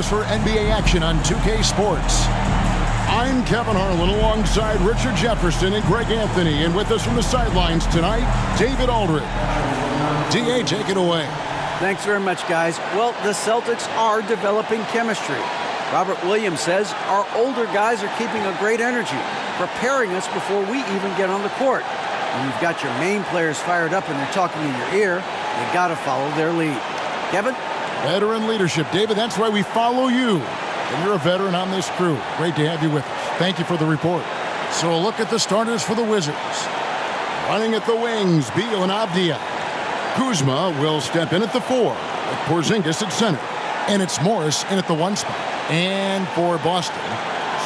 us for NBA action on 2K Sports. I'm Kevin Harlan alongside Richard Jefferson and Greg Anthony. And with us from the sidelines tonight, David Aldridge. DA, take it away. Thanks very much, guys. Well, the Celtics are developing chemistry. Robert Williams says our older guys are keeping a great energy, preparing us before we even get on the court. When you've got your main players fired up and they're talking in your ear, you got to follow their lead. Kevin? Veteran leadership. David, that's why we follow you. And you're a veteran on this crew. Great to have you with us. Thank you for the report. So a look at the starters for the Wizards. Running at the wings, Beal and Avdia. Kuzma will step in at the 4, with Porzingis at center. And it's Morris in at the 1 spot. And for Boston,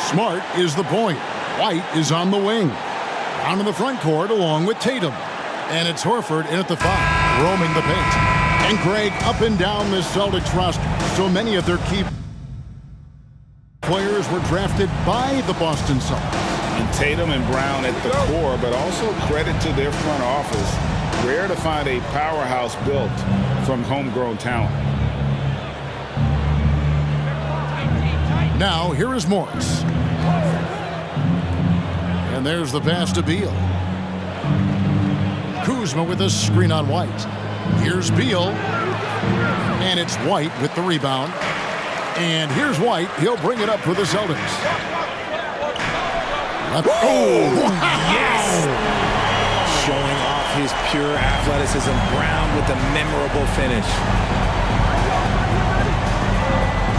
Smart is the point. White is on the wing. Down in the front court along with Tatum. And it's Horford in at the 5, roaming the paint. And Greg, up and down the Celtics roster, so many of their key players were drafted by the Boston Celtics. And Tatum and Brown at the core, but also credit to their front office. Rare to find a powerhouse built from homegrown talent. Now, here is Morris. And there's the pass to Beal. Kuzma with a screen on White. Here's Beal. And it's White with the rebound. And here's White. He'll bring it up for the Celtics. Oh, yes! Showing off his pure athleticism. Brown with the memorable finish.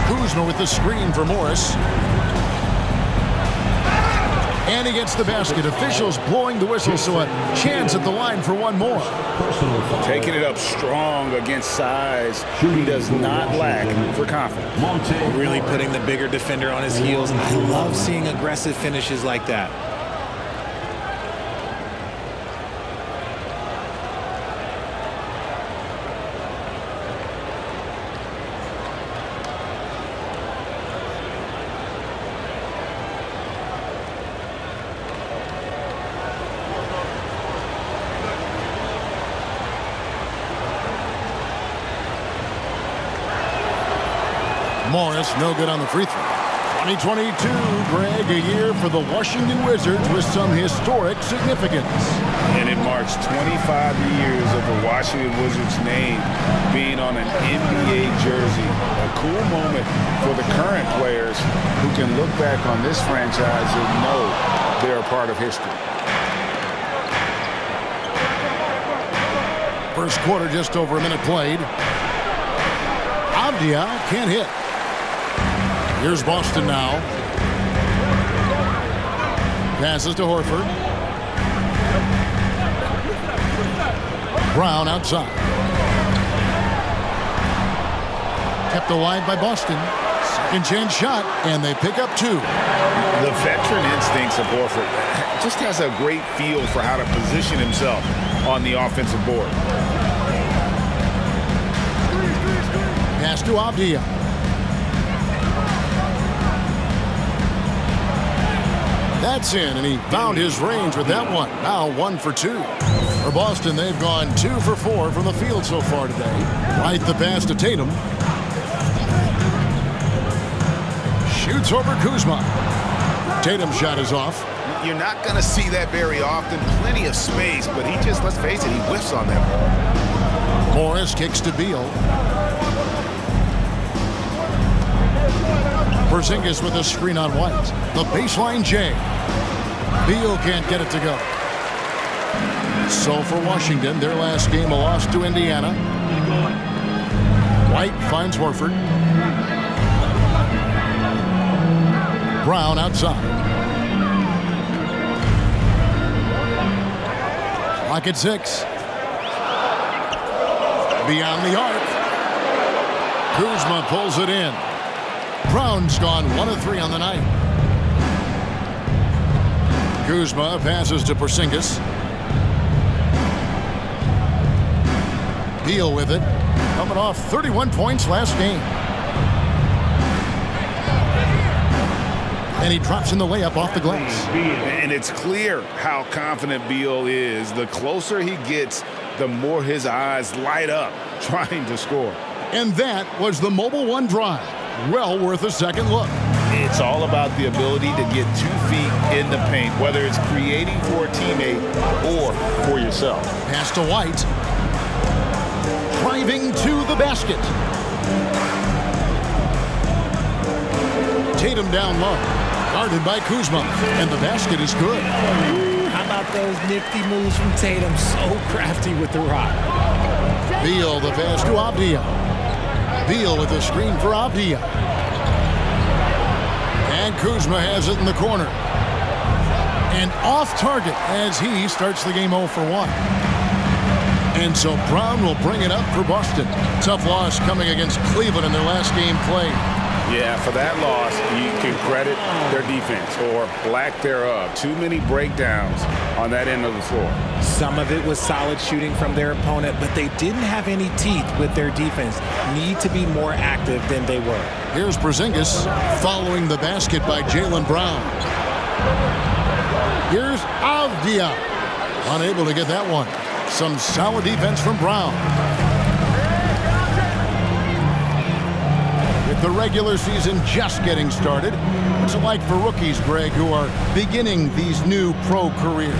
Kuzma with the screen for Morris. And he gets the basket. Officials blowing the whistle, so a chance at the line for one more. Taking it up strong against size. He does not lack for confidence. Really putting the bigger defender on his heels. I love seeing aggressive finishes like that. Morris, no good on the free throw. 2022, Greg, a year for the Washington Wizards with some historic significance. And it marks 25 years of the Washington Wizards name being on an NBA jersey. A cool moment for the current players who can look back on this franchise and know they're a part of history. First quarter, just over a minute played. Avdia can't hit. Here's Boston now. Passes to Horford. Brown outside. Kept alive by Boston. Second chance shot, and they pick up 2. The veteran instincts of Horford just has a great feel for how to position himself on the offensive board. Pass to Avdia. That's in, and he found his range with that one. Now 1 for 2. For Boston, they've gone 2 for 4 from the field so far today. Right the pass to Tatum. Shoots over Kuzma. Tatum's shot is off. You're not going to see that very often. Plenty of space, but he just, let's face it, he whiffs on that. Morris kicks to Beal. Porzingis with a screen on White. The baseline J. Beal can't get it to go. So for Washington, their last game a loss to Indiana. White finds Horford. Brown outside. Clock at 6. Beyond the arc. Kuzma pulls it in. Brown's gone 1 of 3 on the night. Kuzma passes to Porzingis. Beal with it. Coming off 31 points last game. And he drops in the layup off the glass. And it's clear how confident Beal is. The closer he gets, the more his eyes light up trying to score. And that was the Mobile One drive. well worth a second look. It's all about the ability to get 2 feet in the paint, whether it's creating for a teammate or for yourself. Pass to White. Driving to the basket. Tatum down low. Guarded by Kuzma. And the basket is good. How about those nifty moves from Tatum? So crafty with the rock. Beal the pass to Avdia. Beal with the screen for Avdia. And Kuzma has it in the corner. And off target as he starts the game 0 for 1. And so Brown will bring it up for Boston. Tough loss coming against Cleveland in their last game played. Yeah, for that loss, you can credit their defense or lack thereof. Too many breakdowns on that end of the floor. Some of it was solid shooting from their opponent, but they didn't have any teeth with their defense. Need to be more active than they were. Here's Porzingis following the basket by Jaylen Brown. Here's Avdia. Unable to get that one. Some solid defense from Brown. With the regular season just getting started, what's it like for rookies, Greg, who are beginning these new pro careers?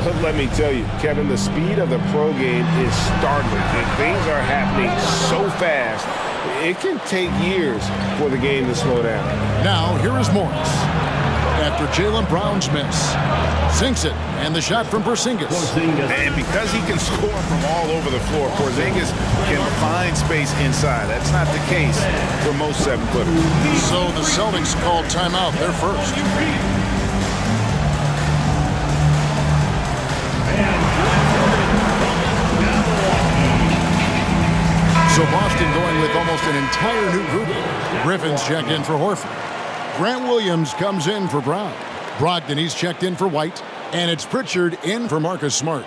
But let me tell you, Kevin, the speed of the pro game is startling. And things are happening so fast, it can take years for the game to slow down. Now, here is Morris. After Jaylen Brown's miss. Sinks it, and the shot from Porzingis. And because he can score from all over the floor, Porzingis can find space inside. That's not the case for most 7-footers. So the Celtics called timeout. They're first. So Boston going with almost an entire new group. Griffin's checked in for Horford. Grant Williams comes in for Brown. Brogdon, he's checked in for White. And it's Pritchard in for Marcus Smart.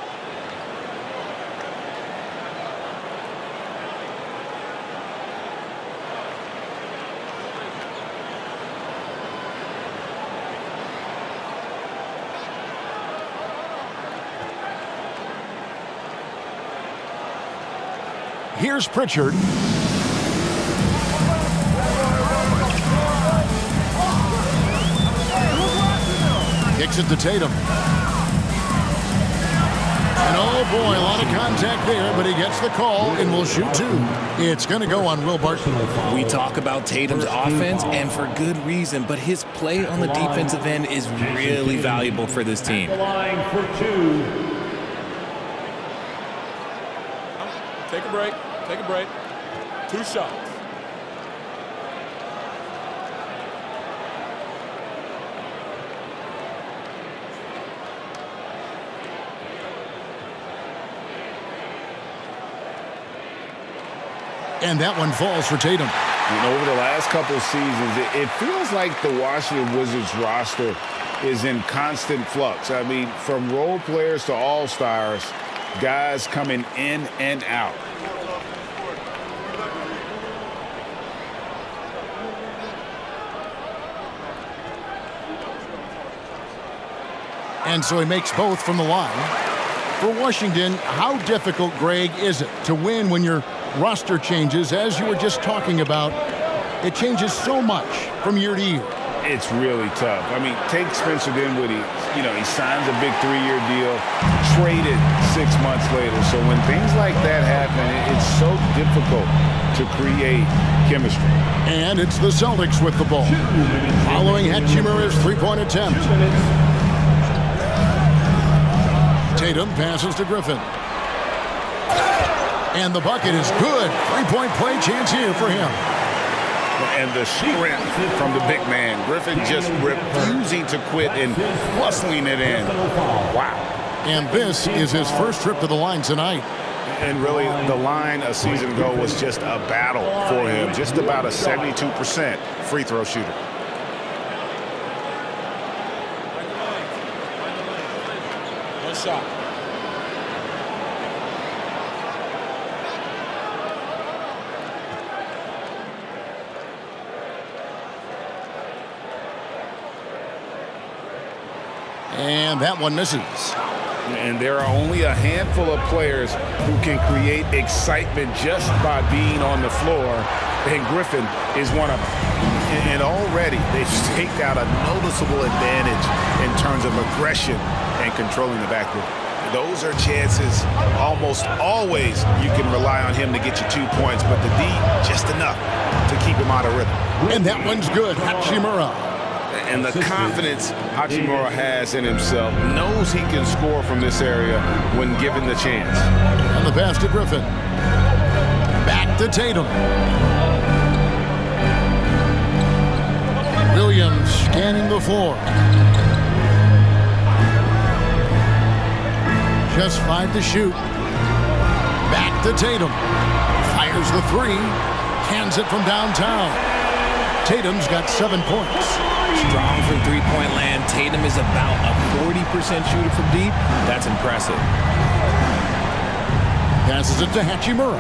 Here's Pritchard. Kicks it to Tatum. And oh boy, a lot of contact there, but he gets the call and will shoot 2. It's going to go on Will Barton. We talk about Tatum's offense, and for good reason, but his play on the defensive end is really valuable for this team. Line for 2. Take a break. Take a break. 2 shots. And that one falls for Tatum. And over the last couple of seasons, it feels like the Washington Wizards roster is in constant flux. I mean, from role players to all-stars, guys coming in and out. And so he makes both from the line. For Washington, how difficult, Greg, is it to win when your roster changes, as you were just talking about? It changes so much from year to year. It's really tough. I mean, take Spencer Dinwiddie. You know, he signs a big 3-year deal, traded 6 months later. So when things like that happen, it's so difficult to create chemistry. And it's the Celtics with the ball. Following Hachimura's 3-point attempt. Tatum passes to Griffin. And the bucket is good. 3-point play chance here for him. And the strength from the big man. Griffin just refusing to quit and bustling it in. Wow. And this is his first trip to the line tonight. And really, the line a season ago was just a battle for him. Just about a 72% free throw shooter. One shot. And that one misses. And there are only a handful of players who can create excitement just by being on the floor. and Griffin is one of them. And already they've staked out a noticeable advantage in terms of aggression and controlling the backboard. Those are chances almost always you can rely on him to get you 2 points, but the D, just enough to keep him out of rhythm. And that one's good. Hachimura. And the confidence Hachimura has in himself, knows he can score from this area when given the chance. And the pass to Griffin. Back to Tatum. Williams scanning the floor. Just 5 to shoot. Back to Tatum. Fires the 3. Hands it from downtown. Tatum's got 7 points. Strong from three-point land. Tatum is about a 40% shooter from deep. That's impressive. Passes it to Hachimura.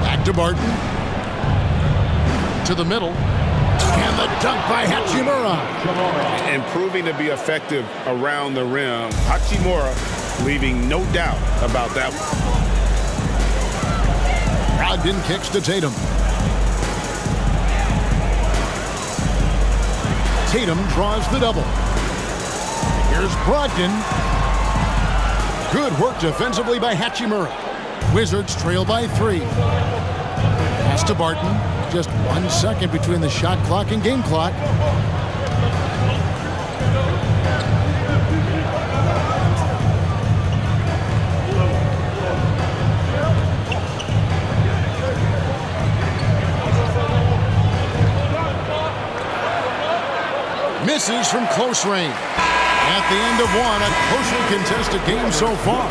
Back to Barton. To the middle. And the dunk by Hachimura. And proving to be effective around the rim. Hachimura leaving no doubt about that one. Brogdon kicks to Tatum. Tatum draws the double. Here's Brogdon. Good work defensively by Hachimura. Wizards trail by 3. Pass to Barton. Just 1 second between the shot clock and game clock. Misses from close range. At the end of one, a closely contested game so far.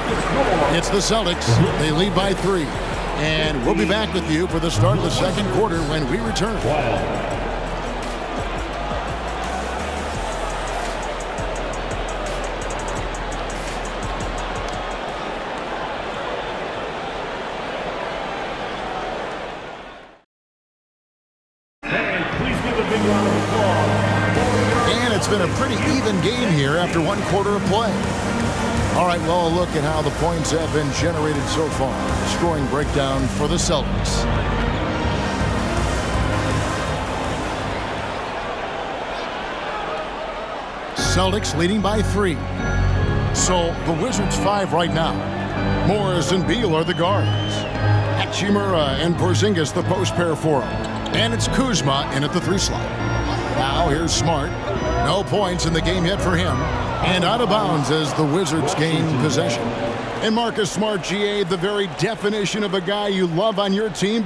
It's the Celtics. They lead by 3. And we'll be back with you for the start of the second quarter when we return. And it's been a pretty even game here after 1 quarter of play. All right, well, a look at how the points have been generated so far. Scoring breakdown for the Celtics. Celtics leading by 3. So the Wizards 5 right now. Morris and Beal are the guards. Hachimura and Porzingis the post pair for them. And it's Kuzma in at the 3 slot. Now here's Smart. No points in the game yet for him. And out of bounds as the Wizards gain possession. And Marcus Smart, GA, the very definition of a guy you love on your team,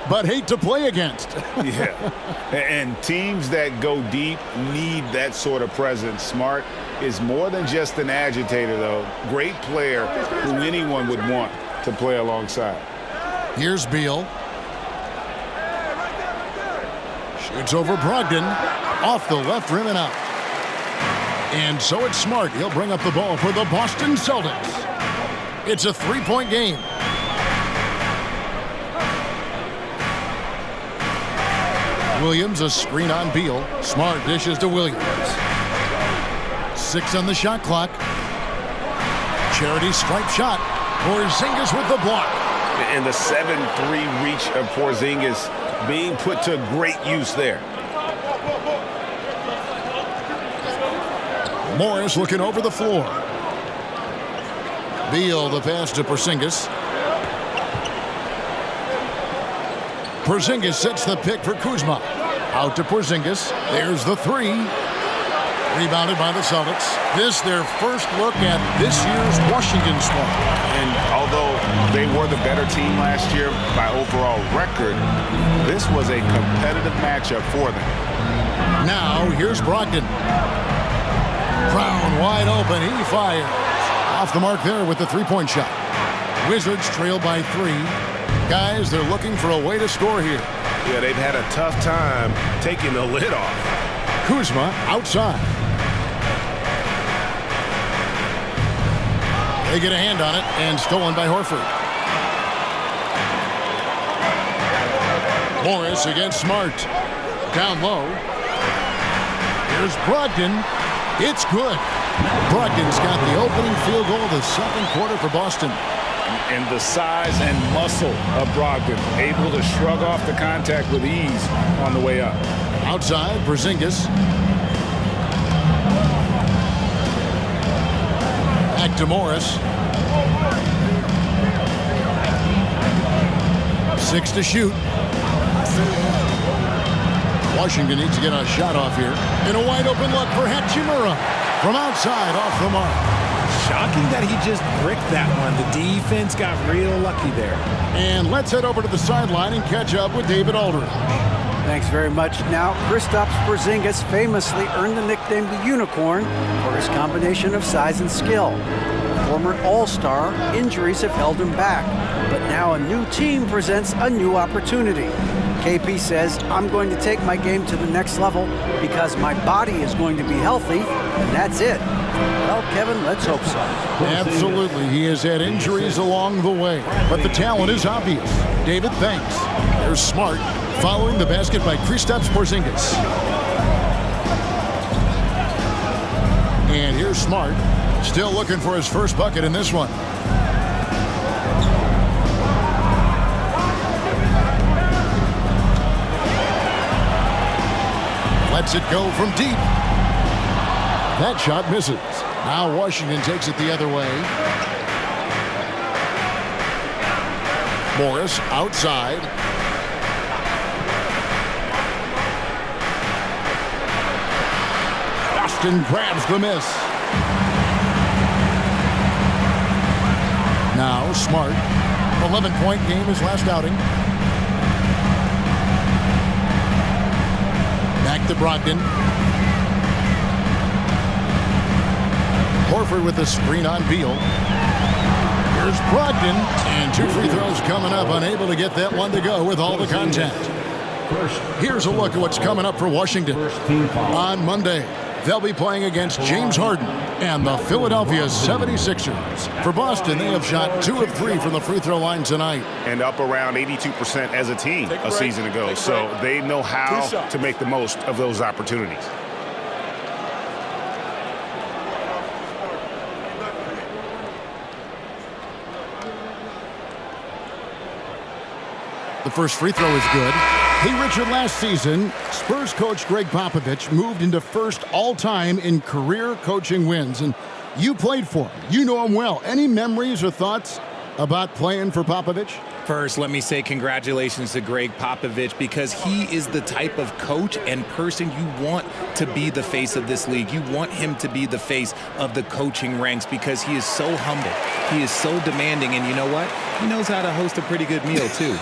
but hate to play against. Yeah, and teams that go deep need that sort of presence. Smart is more than just an agitator, though. Great player who anyone would want to play alongside. Here's Beal. Shoots over Brogdon. Off the left rim and out. And so it's Smart. He'll bring up the ball for the Boston Celtics. It's a 3-point game. Williams, a screen on Beal. Smart dishes to Williams. 6 on the shot clock. Charity stripe shot. Porzingis with the block. And the 7-3 reach of Porzingis being put to great use there. Morris looking over the floor. Beal the pass to Porzingis. Porzingis sets the pick for Kuzma. Out to Porzingis. There's the 3. Rebounded by the Celtics. This their first look at this year's Washington squad. And although they were the better team last year by overall record, this was a competitive matchup for them. Now here's Brogdon. Brown wide open. He fires. Off the mark there with the 3-point shot. Wizards trail by 3. Guys, they're looking for a way to score here. Yeah, they've had a tough time taking the lid off. Kuzma outside. They get a hand on it and stolen by Horford. Morris against Smart. Down low. Here's Brogdon. It's good. Brogdon's got the opening field goal of the second quarter for Boston. and the size and muscle of Brogdon, able to shrug off the contact with ease on the way up. Outside, Porzingis. Back to Morris. 6 to shoot. Washington needs to get a shot off here. In a wide open look for Hachimura. From outside, off the mark. Shocking that he just bricked that one. The defense got real lucky there. And let's head over to the sideline and catch up with David Aldridge. Thanks very much. Now, Kristaps Porzingis famously earned the nickname the Unicorn for his combination of size and skill. Former All-Star, injuries have held him back, but now a new team presents a new opportunity. KP says, I'm going to take my game to the next level because my body is going to be healthy, and that's it. Well, Kevin, let's hope so. Absolutely. He has had injuries along the way, but the talent is obvious. David, thanks. There's Smart following the basket by Kristaps Porzingis. And here's Smart, still looking for his first bucket in this one. Lets it go from deep. That shot misses. Now Washington takes it the other way. Morris outside. Boston grabs the miss. Now Smart. 11-point game his last outing. Back to Brogdon. Horford with the screen on Beal. Here's Brogdon, and 2 free throws coming up, unable to get that one to go with all the contact. Here's a look at what's coming up for Washington. On Monday, they'll be playing against James Harden and the Philadelphia 76ers. For Boston, they have shot 2 of 3 from the free throw line tonight. And up around 82% as a team a season ago. So they know how to make the most of those opportunities. The first free throw is good. Hey, Richard, last season, Spurs coach Greg Popovich moved into first all-time in career coaching wins, and you played for him. You know him well. Any memories or thoughts about playing for Popovich? First, let me say congratulations to Greg Popovich because he is the type of coach and person you want to be the face of this league. You want him to be the face of the coaching ranks because he is so humble. He is so demanding, and you know what? He knows how to host a pretty good meal, too.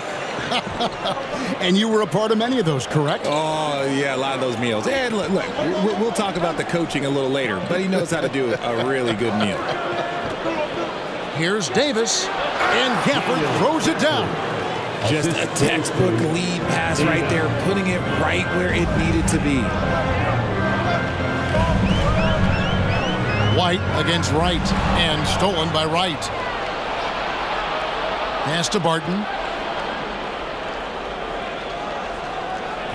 And you were a part of many of those, correct? Oh, yeah, a lot of those meals. And look, we'll talk about the coaching a little later, but he knows how to do a really good meal. Here's Davis, and Gafford throws it down. Just a textbook lead pass right there, putting it right where it needed to be. White against Wright, and stolen by Wright. Pass to Barton.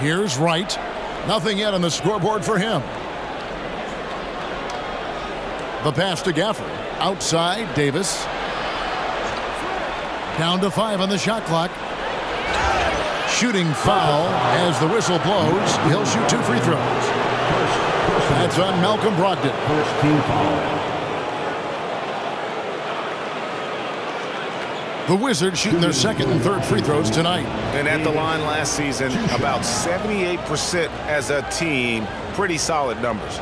Here's Wright. Nothing yet on the scoreboard for him. The pass to Gafford. Outside, Davis. Down to 5 on the shot clock. Shooting foul as the whistle blows. He'll shoot 2 free throws. That's on Malcolm Brogdon. First team foul. The Wizards shooting their second and third free throws tonight. And at the line last season, about 78% as a team. Pretty solid numbers.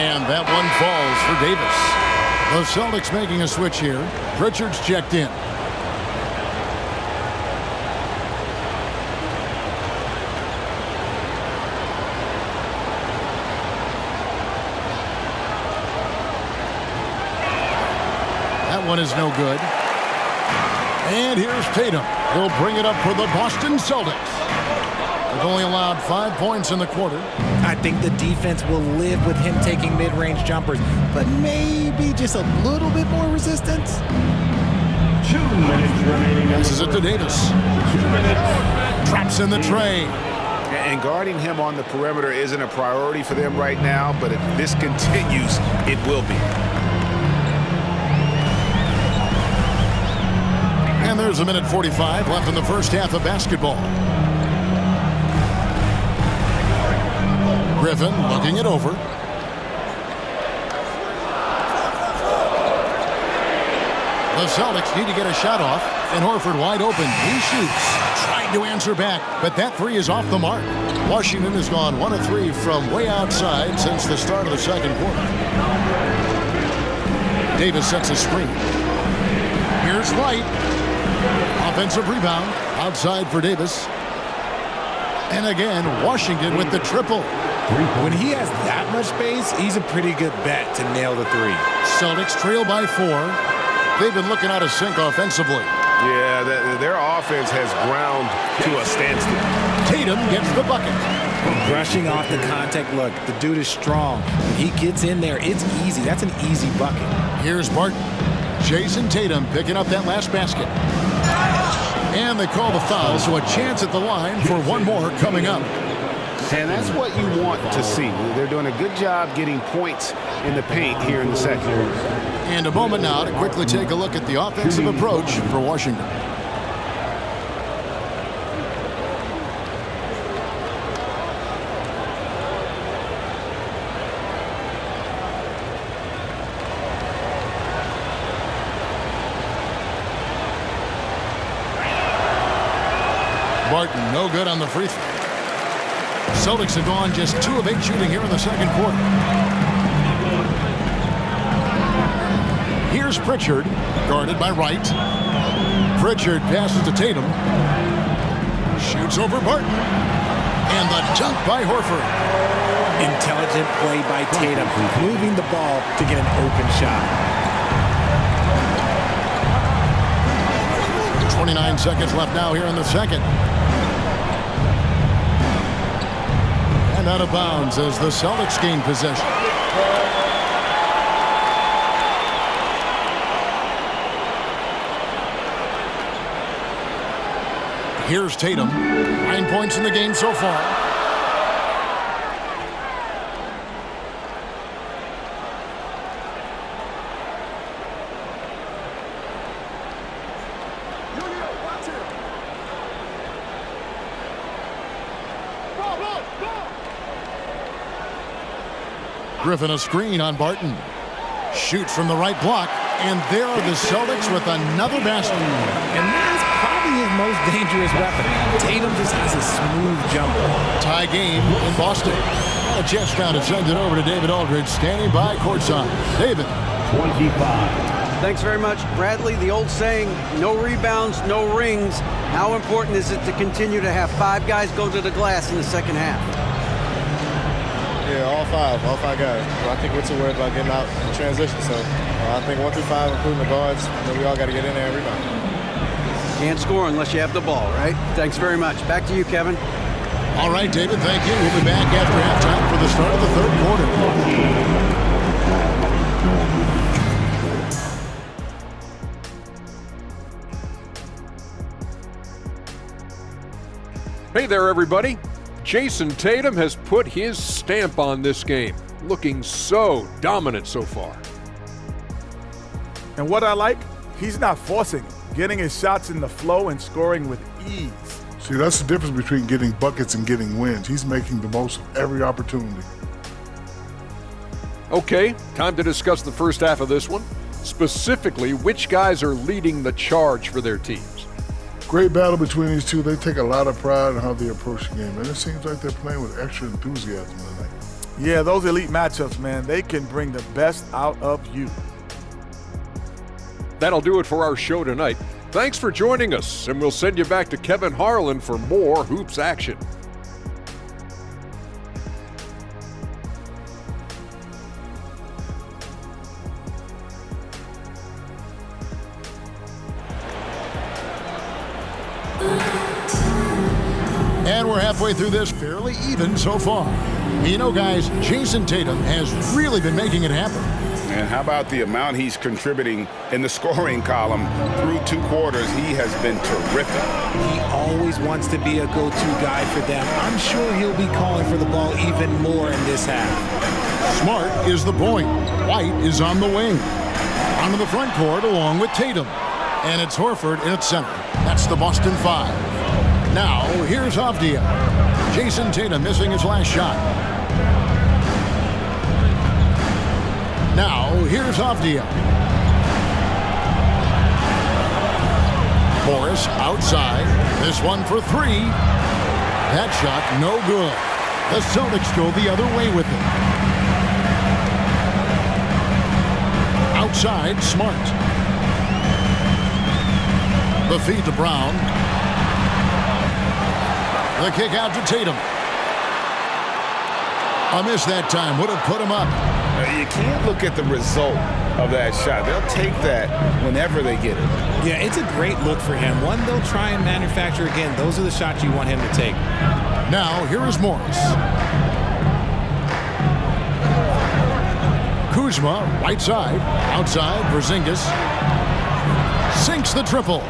And that one falls for Davis. The Celtics making a switch here. Pritchard's checked in. That one is no good. And here's Tatum. He'll bring it up for the Boston Celtics. They've only allowed 5 points in the quarter. I think the defense will live with him taking mid-range jumpers, but maybe just a little bit more resistance. Passes it to Davis. Drops in the tray. And guarding him on the perimeter isn't a priority for them right now, but if this continues, it will be. And there's a minute 45 left in the first half of basketball. Griffin looking it over. The Celtics need to get a shot off, and Horford wide open. He shoots. Trying to answer back, but that three is off the mark. Washington has gone 1 of 3 from way outside since the start of the second quarter. Davis sets a screen. Here's White. Offensive rebound. Outside for Davis. And again, Washington with the triple. When he has that much space, he's a pretty good bet to nail the three. Celtics trail by 4. They've been looking out of sync offensively. Yeah, their offense has ground to a standstill. Tatum gets the bucket. Brushing off the contact. Look, the dude is strong. When he gets in there, it's easy. That's an easy bucket. Here's Barton. Jason Tatum picking up that last basket. And they call the foul, so a chance at the line for one more coming up. And that's what you want to see. They're doing a good job getting points in the paint here in the second. And a moment now to quickly take a look at the offensive approach for Washington. Barton, no good on the free throw. Celtics have gone just 2 of 8 shooting here in the second quarter. Here's Pritchard, guarded by Wright. Pritchard passes to Tatum. Shoots over Barton. And the dunk by Horford. Intelligent play by Tatum, moving the ball to get an open shot. 29 seconds left now here in the second. And out of bounds as the Celtics gain possession. Here's Tatum. 9 points in the game so far. Griffin a screen on Barton. Shoots from the right block. And there are the Celtics with another basket. And that's probably his most dangerous weapon. Tatum just has a smooth jumper. Tie game in Boston. A chance now to send it over to David Aldridge, standing by courtside. David. 25. Thanks very much, Bradley. The old saying, no rebounds, no rings. How important is it to continue to have 5 guys go to the glass in the second half? Yeah, all five guys. I think we're too worried about getting out in transition. So I think 1 through 5, including the guards, we all got to get in there and rebound. Can't score unless you have the ball, right? Thanks very much. Back to you, Kevin. All right, David, thank you. We'll be back after halftime for the start of the third quarter. Hey there, everybody. Jason Tatum has put his stamp on this game, looking so dominant so far. And what I like, he's not forcing it, getting his shots in the flow and scoring with ease. See, that's the difference between getting buckets and getting wins. He's making the most of every opportunity. Okay, time to discuss the first half of this one. Specifically, which guys are leading the charge for their teams? Great battle between these two. They take a lot of pride in how they approach the game, and it seems like they're playing with extra enthusiasm tonight. Yeah, those elite matchups, man, they can bring the best out of you. That'll do it for our show tonight. Thanks for joining us, and we'll send you back to Kevin Harlan for more hoops action. And we're halfway through this, fairly even so far. You know, guys, Jason Tatum has really been making it happen. And how about the amount he's contributing in the scoring column through 2 quarters? He has been terrific. He always wants to be a go-to guy for them. I'm sure he'll be calling for the ball even more in this half. Smart is the point. White is on the wing. Onto the front court along with Tatum. And it's Horford in its center. That's the Boston 5. Now, here's Avdia. Jason Tatum missing his last shot. Now, here's Avdia. Morris outside. This one for 3. That shot no good. The Celtics go the other way with it. Outside, Smart. The feed to Brown. The kick out to Tatum. A miss that time. Would have put him up. You can't look at the result of that shot. They'll take that whenever they get it. Yeah, it's a great look for him. One they'll try and manufacture again. Those are the shots you want him to take. Now, here is Morris. Kuzma, right side. Outside, Porzingis. Sinks the triple.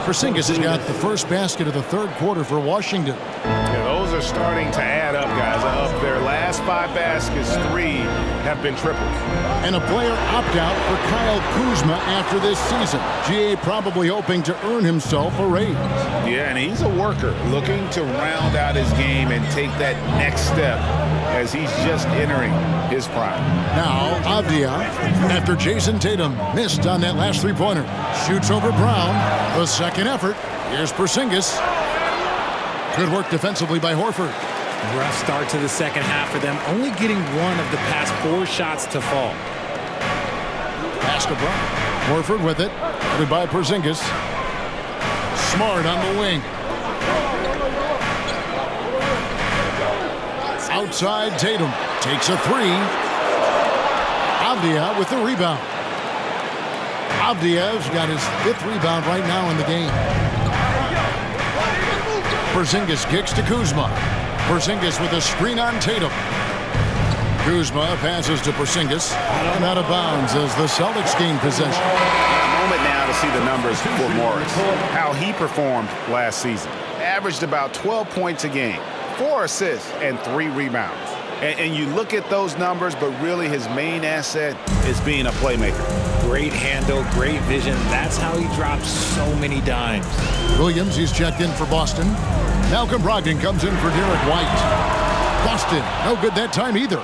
Porzingis has got the first basket of the 3rd quarter for Washington. Yeah, those are starting to add up, guys. Of their last 5 baskets, 3 have been triples. And a player opt-out for Kyle Kuzma after this season. GA probably hoping to earn himself a raise. Yeah, and he's a worker, looking to round out his game and take that next step as he's just entering his prime. Now, Avdia, after Jason Tatum missed on that last 3-pointer, shoots over Brown. The second effort. Here's Porzingis. Good work defensively by Horford. Rough start to the second half for them, only getting 1 of the past 4 shots to fall. Pass to Brown. Horford with it. Headed by Porzingis. Smart on the wing. Outside, Tatum takes a 3. Avdia with the rebound. Avdia's got his 5th rebound right now in the game. Porzingis kicks to Kuzma. Porzingis with a screen on Tatum. Kuzma passes to Porzingis. And out of bounds as the Celtics gain possession. A moment now to see the numbers for Morris. How he performed last season. Averaged about 12 points a game, 4 assists, and 3 rebounds. And you look at those numbers, but really his main asset is being a playmaker. Great handle, great vision. That's how he drops so many dimes. Williams, he's checked in for Boston. Malcolm Brogdon comes in for Derek White. Boston, no good that time either.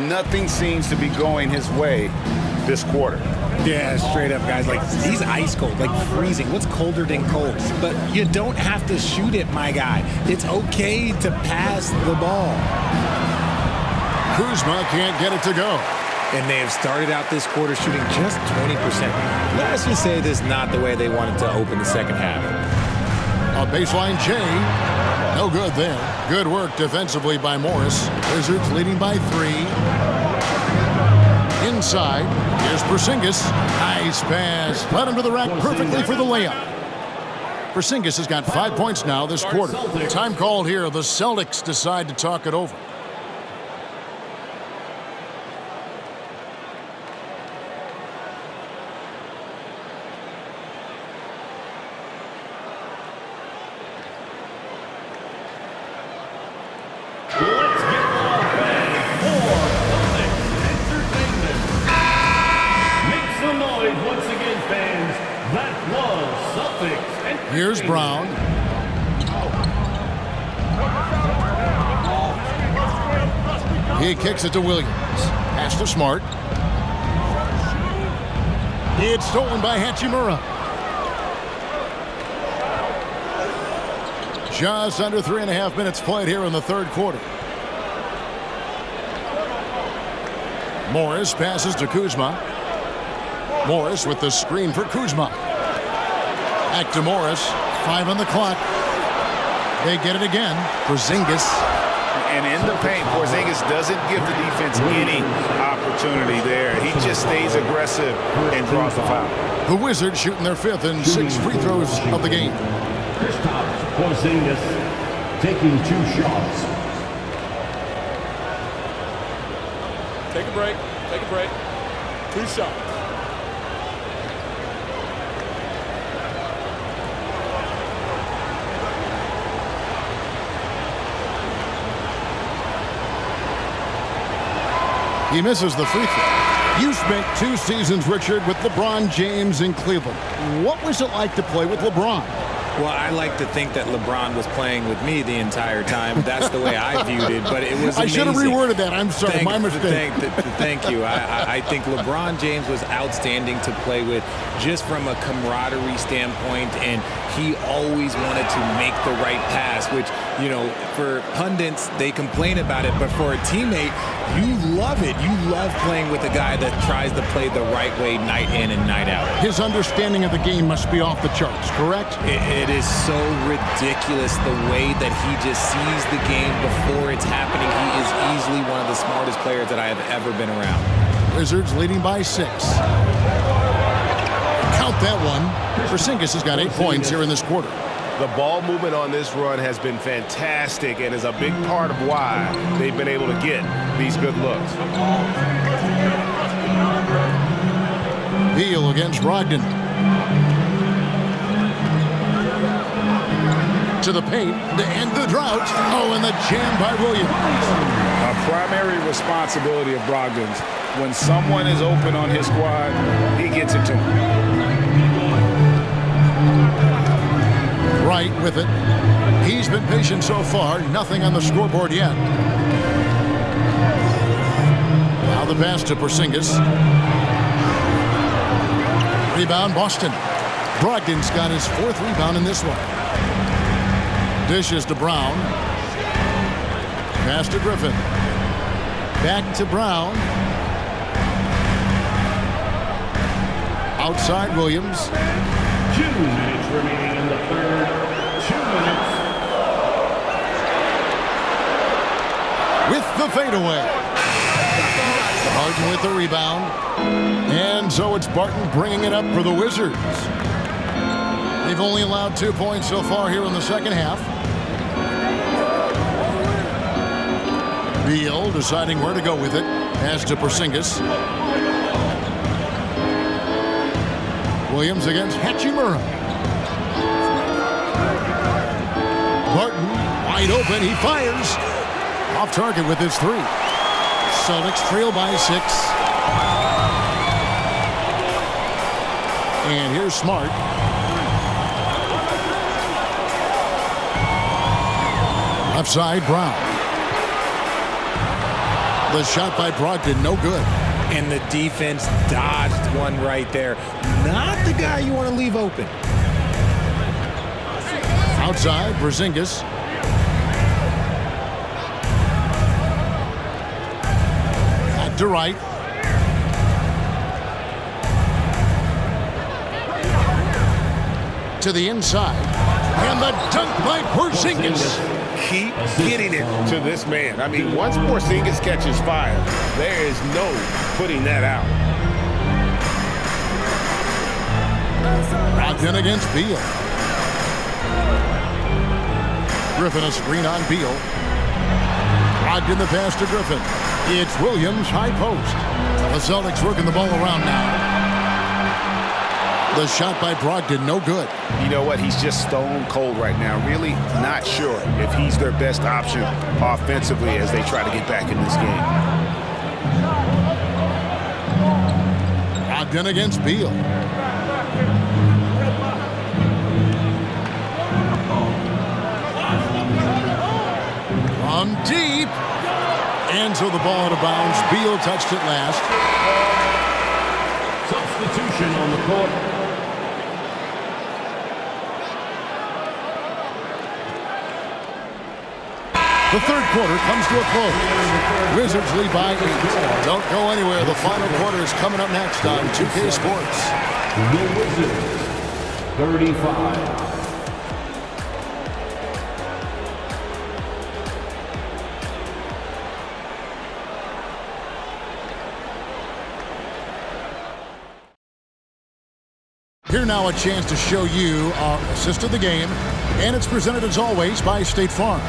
Nothing seems to be going his way this quarter. Yeah, straight up, guys. Like, he's ice cold, like freezing. What's colder than cold? But you don't have to shoot it, my guy. It's okay to pass the ball. Kuzma can't get it to go. And they have started out this quarter shooting just 20%. Let's just say this is not the way they wanted to open the second half. A baseline J. No good there. Good work defensively by Morris. Wizards leading by 3. Inside. Here's Porzingis. Nice pass. Led him to the rack perfectly for the layup. Porzingis has got 5 points now this quarter. Time called here. The Celtics decide to talk it over. Here's Brown. He kicks it to Williams. Pass to Smart. It's stolen by Hachimura. Just under 3.5 minutes played here in the 3rd quarter. Morris passes to Kuzma. Morris with the screen for Kuzma. Back to Morris. 5 on the clock. They get it again. Porzingis. And in the paint, Porzingis doesn't give the defense any opportunity there. He just stays aggressive and draws the foul. The Wizards shooting their 5th and 6th free throws of the game. Porzingis taking 2 shots. Take a break. Take a break. 2 shots. He misses the free throw. You spent 2 seasons, Richard, with LeBron James in Cleveland. What was it like to play with LeBron? Well, I like to think that LeBron was playing with me the entire time. That's the way I viewed it, but it was amazing. I should have reworded that. I'm sorry, my mistake. Thank you. I think LeBron James was outstanding to play with just from a camaraderie standpoint, and he always wanted to make the right pass, which, you know, for pundits, they complain about it, but for a teammate, you love it. You love playing with a guy that tries to play the right way night in and night out. His understanding of the game must be off the charts, correct? It is so ridiculous the way that he just sees the game before it's happening. He is easily one of the smartest players that I have ever been around. Wizards leading by 6. Count that one. Porzingis has got 8 points here in this quarter. The ball movement on this run has been fantastic and is a big part of why they've been able to get these good looks. Beal against Brogdon. To the paint to end the drought. Oh, and the jam by Williams. A primary responsibility of Brogdon's. When someone is open on his squad, he gets it to him. Right with it. He's been patient so far. Nothing on the scoreboard yet. Now the pass to Porzingis. Rebound, Boston. Brogdon's got his 4th rebound in this one. Dishes to Brown. Pass to Griffin. Back to Brown. Outside Williams. 2 minutes remaining in the third. 2 minutes. With the fadeaway. Barton with the rebound. And so it's Barton bringing it up for the Wizards. They've only allowed 2 points so far here in the second half. Beal deciding where to go with it. Pass to Porzingis. Williams against Hachimura. Barton wide open. He fires. Off target with his 3. Celtics trail by 6. And here's Smart. Left side, Brown. The shot by Brogdon, no good. And the defense dodged one right there. Not the guy you want to leave open. Outside, Porzingis. Back to right. To the inside. And the dunk by Porzingis. Keep getting it to this man. I mean, once Porzingis catches fire, there is no putting that out. Brogdon against Beal. Griffin a screen on Beal. Brogdon the pass to Griffin. It's Williams, high post. The Celtics working the ball around now. The shot by Brogdon, no good. You know what? He's just stone cold right now. Really not sure if he's their best option offensively as they try to get back in this game. Brogdon against Beal. From deep. And so the ball out of bounds. Beal touched it last. Substitution on the court. The third quarter comes to a close. Wizards lead by 8. Don't go anywhere. The final quarter is coming up next on 2K Sports. The Wizards, 35. Here now a chance to show you our assist of the game, and it's presented as always by State Farm.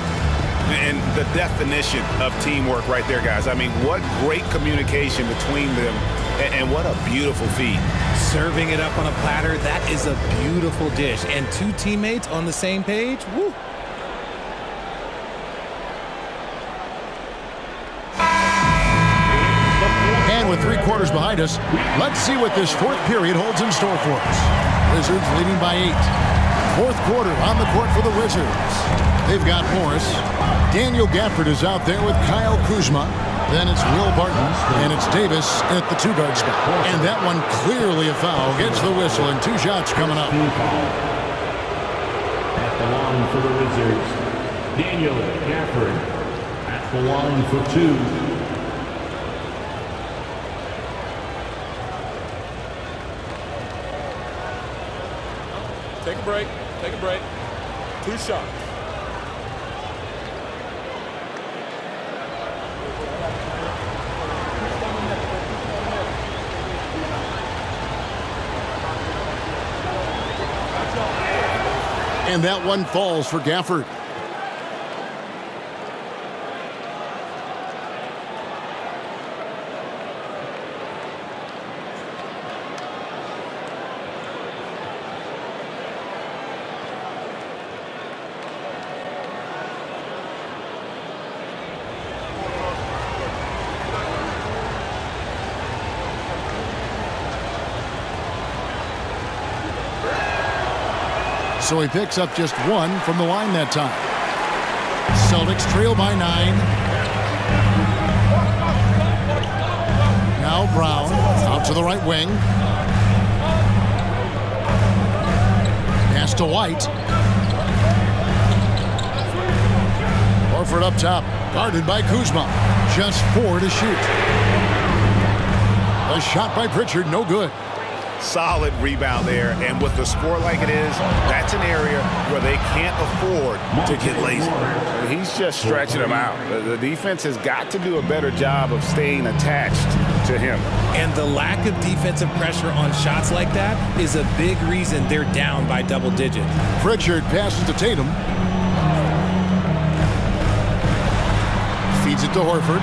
And the definition of teamwork right there, guys. I mean, what great communication between them, and what a beautiful feat. Serving it up on a platter, that is a beautiful dish. And two teammates on the same page, woo. And with 3 quarters behind us, let's see what this fourth period holds in store for us. Wizards leading by 8. Fourth quarter on the court for the Wizards. They've got Morris. Daniel Gafford is out there with Kyle Kuzma. Then it's Will Barton, and it's Davis at the 2-guard spot. And that one clearly a foul. Gets the whistle, and 2 shots coming up. At the line for the Wizards, Daniel Gafford. At the line for 2. Take a break. Take a break. 2 shots. And that one falls for Gafford. So he picks up just 1 from the line that time. Celtics trail by 9. Now Brown out to the right wing. Pass to White. Horford up top, guarded by Kuzma. Just 4 to shoot. A shot by Pritchard, no good. Solid rebound there, and with the score like it is, that's an area where they can't afford to get lazy. He's just stretching them out. The defense has got to do a better job of staying attached to him. And the lack of defensive pressure on shots like that is a big reason they're down by double digits. Pritchard passes to Tatum. Feeds it to Horford.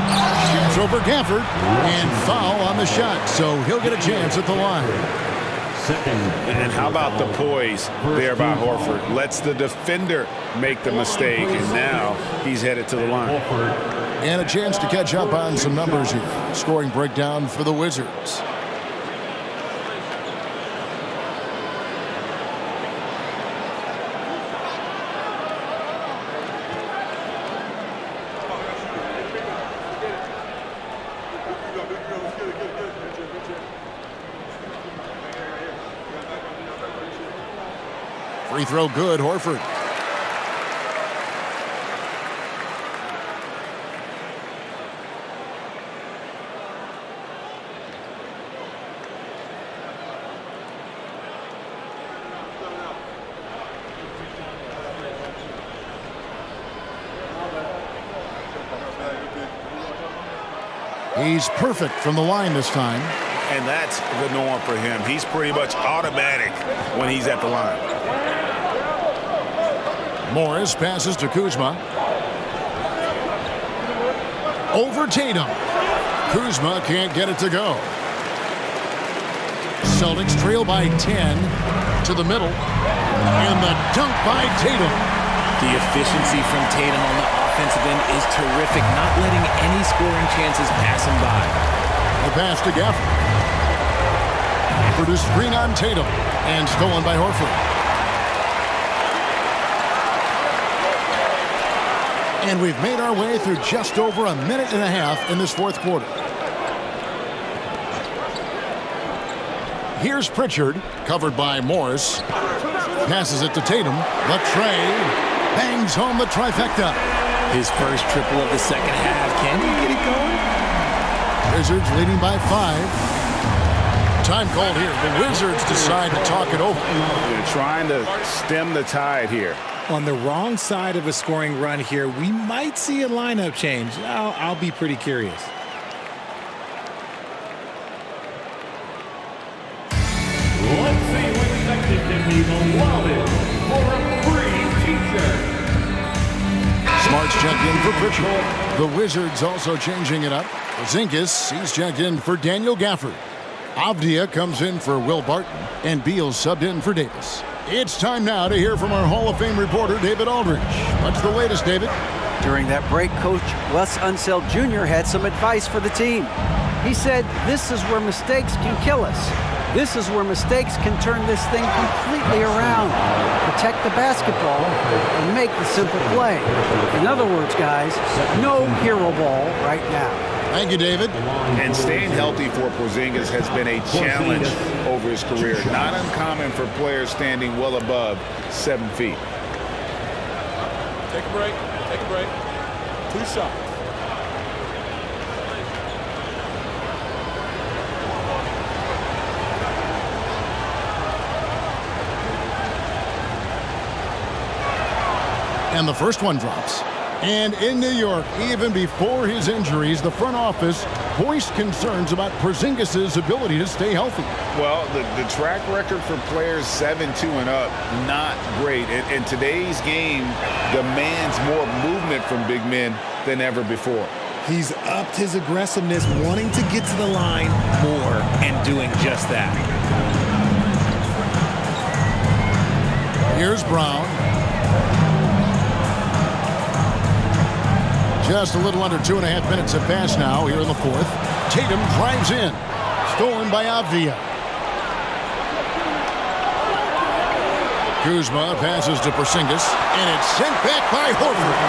Shoots over Gafford. And foul on the shot, so he'll get a chance at the line. And how about the poise there by Horford? Lets the defender make the mistake, and now he's headed to the line. And a chance to catch up on some numbers here. Scoring breakdown for the Wizards. Free throw good, Horford. He's perfect from the line this time. And that's the norm for him. He's pretty much automatic when he's at the line. Morris passes to Kuzma. Over Tatum. Kuzma can't get it to go. Celtics trail by 10 to the middle. And the dunk by Tatum. The efficiency from Tatum on the offensive end is terrific, not letting any scoring chances pass him by. The pass to Gafford. Produced screen on Tatum and stolen by Horford. And we've made our way through just over a minute and a half in this fourth quarter. Here's Pritchard, covered by Morris. Passes it to Tatum. The tray bangs home the trifecta. His first triple of the second half. Can he get it going? Wizards leading by 5. Time called here. The Wizards decide to talk it over. They're trying to stem the tide here. On the wrong side of a scoring run here, we might see a lineup change. I'll be pretty curious. Let's see what's expected to be the wallet for a free t-shirt. Smart He's checked in for Pritchard. The Wizards also changing it up. Porzingis, he's checked in for Daniel Gafford. Avdia comes in for Will Barton, and Beal subbed in for Davis. It's time now to hear from our Hall of Fame reporter, David Aldridge. What's the latest, David? During that break, Coach Wes Unseld Jr. had some advice for the team. He said, "This is where mistakes can kill us. This is where mistakes can turn this thing completely around. Protect the basketball and make the simple play." In other words, guys, no hero ball right now. Thank you, David. And staying healthy for Porzingis has been a challenge over his career. Not uncommon for players standing well above 7 feet. Take a break. Take a break. 2 shots. And the first one drops. And in New York, even before his injuries, the front office voiced concerns about Porzingis' ability to stay healthy. Well, the track record for players 7-2 and up, not great. And today's game demands more movement from big men than ever before. He's upped his aggressiveness, wanting to get to the line more and doing just that. Here's Brown. Just a little under 2.5 minutes have passed now here in the fourth. Tatum drives in. Stolen by Avdia. Kuzma passes to Porzingis, and it's sent back by Horford.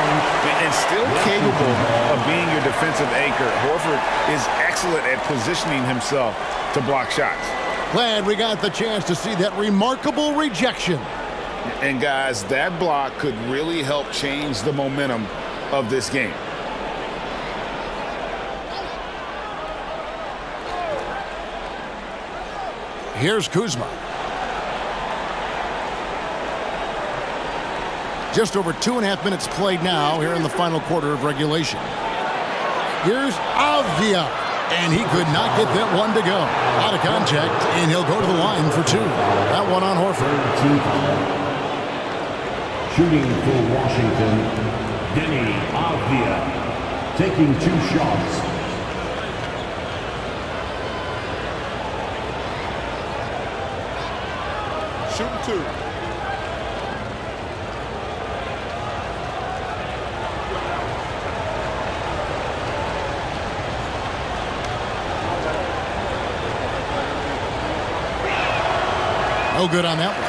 And still capable of being your defensive anchor, Horford is excellent at positioning himself to block shots. Glad we got the chance to see that remarkable rejection. And guys, that block could really help change the momentum of this game. Here's Kuzma. Just over 2.5 minutes played now here in the final quarter of regulation. Here's Avdia, and he could not get that one to go. Out of contact, and he'll go to the line for 2. That one on Horford. Shooting for Washington, Denny Avdia, taking 2 shots. Shooting 2. No good on that one.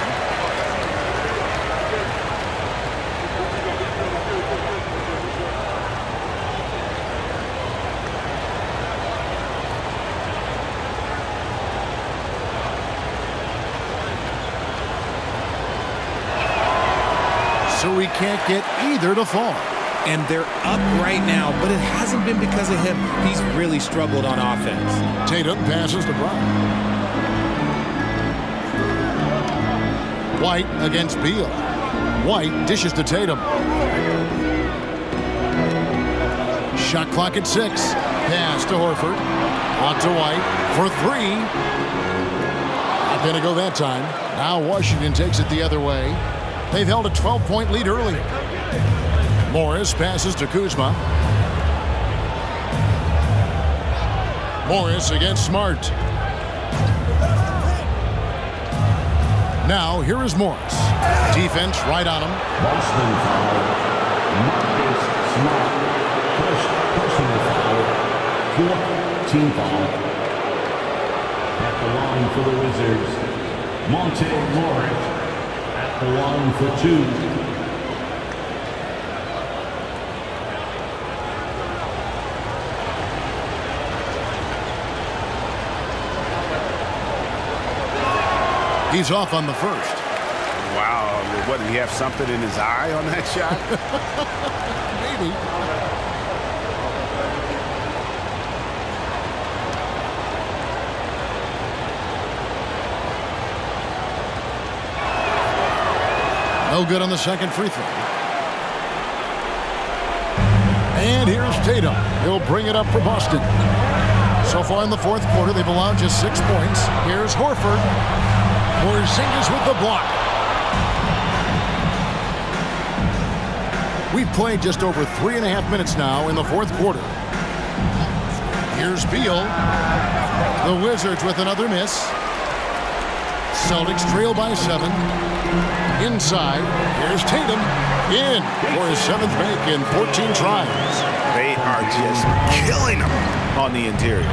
So we can't get either to fall. And they're up right now, but it hasn't been because of him. He's really struggled on offense. Tatum passes to Brown. White against Beal. White dishes to Tatum. Shot clock at 6. Pass to Horford. Out to White for 3. Not going to go that time. Now Washington takes it the other way. They've held a 12-point lead earlier. Morris passes to Kuzma. Morris against Smart. Now, here is Morris. Defense right on him. Boston foul. Marcus Smart. First personal foul. 4th team foul. At the line for the Wizards, Monte Morris. At the line for 2. He's off on the first. Wow, what, did he have something in his eye on that shot? Maybe. No good on the second free throw. And here's Tatum. He'll bring it up for Boston. So far in the fourth quarter, they've allowed just 6 points. Here's Horford. Porzingis with the block. We've played just over 3.5 minutes now in the fourth quarter. Here's Beal. The Wizards with another miss. Celtics trail by 7. Inside, here's Tatum. In for his 7th make in 14 tries. They are just killing him on the interior.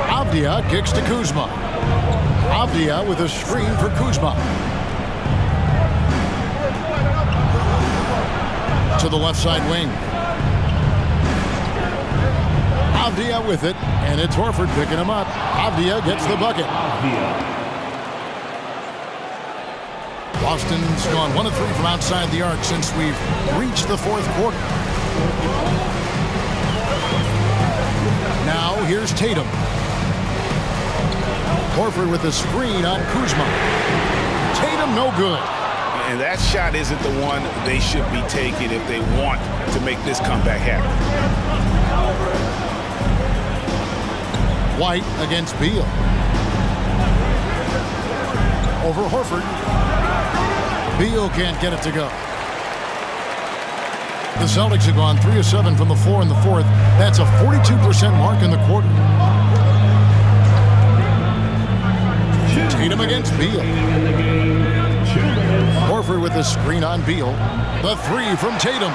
Avdia kicks to Kuzma. Avdia with a screen for Kuzma. To the left side wing. Avdia with it, and it's Horford picking him up. Avdia gets the bucket. Boston's gone 1 of 3 from outside the arc since we've reached the fourth quarter. Now here's Tatum. Horford with a screen on Kuzma. Tatum no good. And that shot isn't the one they should be taking if they want to make this comeback happen. White against Beal. Over Horford. Beal can't get it to go. The Celtics have gone 3 of 7 from the floor in the fourth. That's a 42% mark in the quarter. Tatum against Beal. Horford with a screen on Beal. The 3 from Tatum.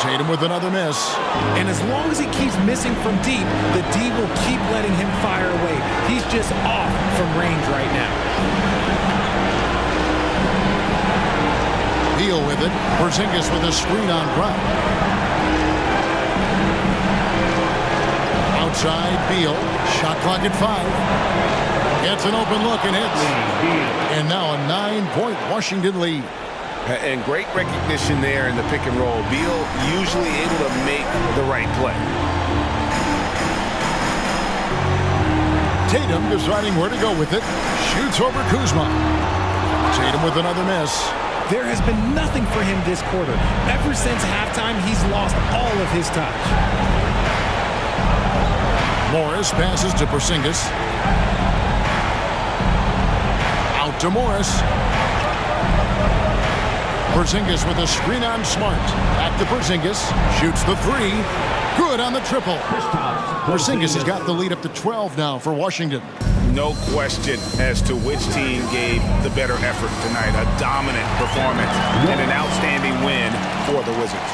Tatum with another miss. And as long as he keeps missing from deep, the D will keep letting him fire away. He's just off from range right now. Beal with it. Porzingis with a screen on Brown. Outside, Beal. Shot clock at 5. Gets an open look and hits. And now a 9-point Washington lead. And great recognition there in the pick and roll. Beal usually able to make the right play. Tatum deciding where to go with it. Shoots over Kuzma. Tatum with another miss. There has been nothing for him this quarter. Ever since halftime, he's lost all of his touch. Morris passes to Porzingis. Out to Morris. Porzingis with a screen on Smart. Back to Porzingis. Shoots the 3. Good on the triple. Porzingis has got the lead up to 12 now for Washington. No question as to which team gave the better effort tonight. A dominant performance and an outstanding win for the Wizards.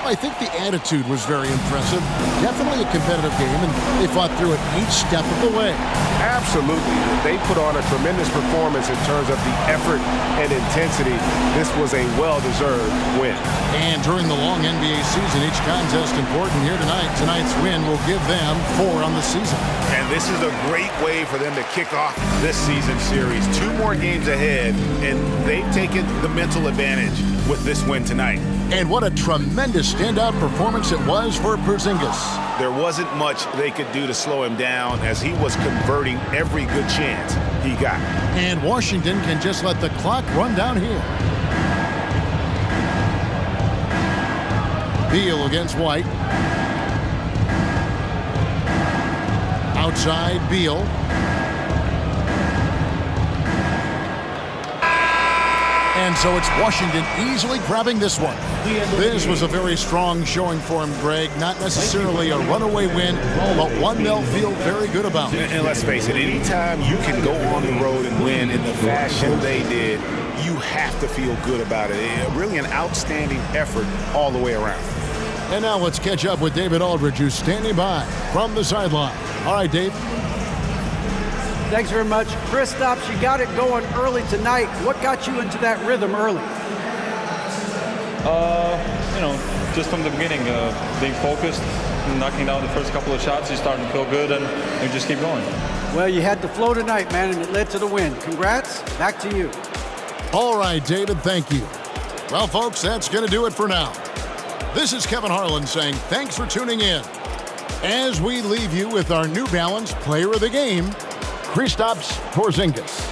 I think the attitude was very impressive. Definitely a competitive game, and they fought through it each step of the way. Absolutely. They put on a tremendous performance in terms of the effort and intensity. This was a well-deserved win. And during the long NBA season, each contest important here tonight. Tonight's win will give them 4 on the season. And this is a great way for them to kick off this season series. 2 more games ahead, and they've taken the mental advantage with this win tonight. And what a tremendous standout performance it was for Porzingis. There wasn't much they could do to slow him down as he was converting every good chance he got. And Washington can just let the clock run down here. Beal against White. Outside, Beal. And so it's Washington easily grabbing this one. This was a very strong showing for him, Greg. Not necessarily a runaway win, but one they'll feel very good about. And let's face it, anytime you can go on the road and win in the fashion they did, you have to feel good about it. Really an outstanding effort all the way around. And now let's catch up with David Aldridge, who's standing by from the sideline. All right, Dave. Thanks very much. Kristaps, you got it going early tonight. What got you into that rhythm early? Just from the beginning, being focused, knocking down the first couple of shots, you start to feel good, and you just keep going. Well, you had the flow tonight, man, and it led to the win. Congrats. Back to you. All right, David, thank you. Well, folks, that's going to do it for now. This is Kevin Harlan saying thanks for tuning in. As we leave you with our New Balance Player of the Game, Kristaps Porzingis.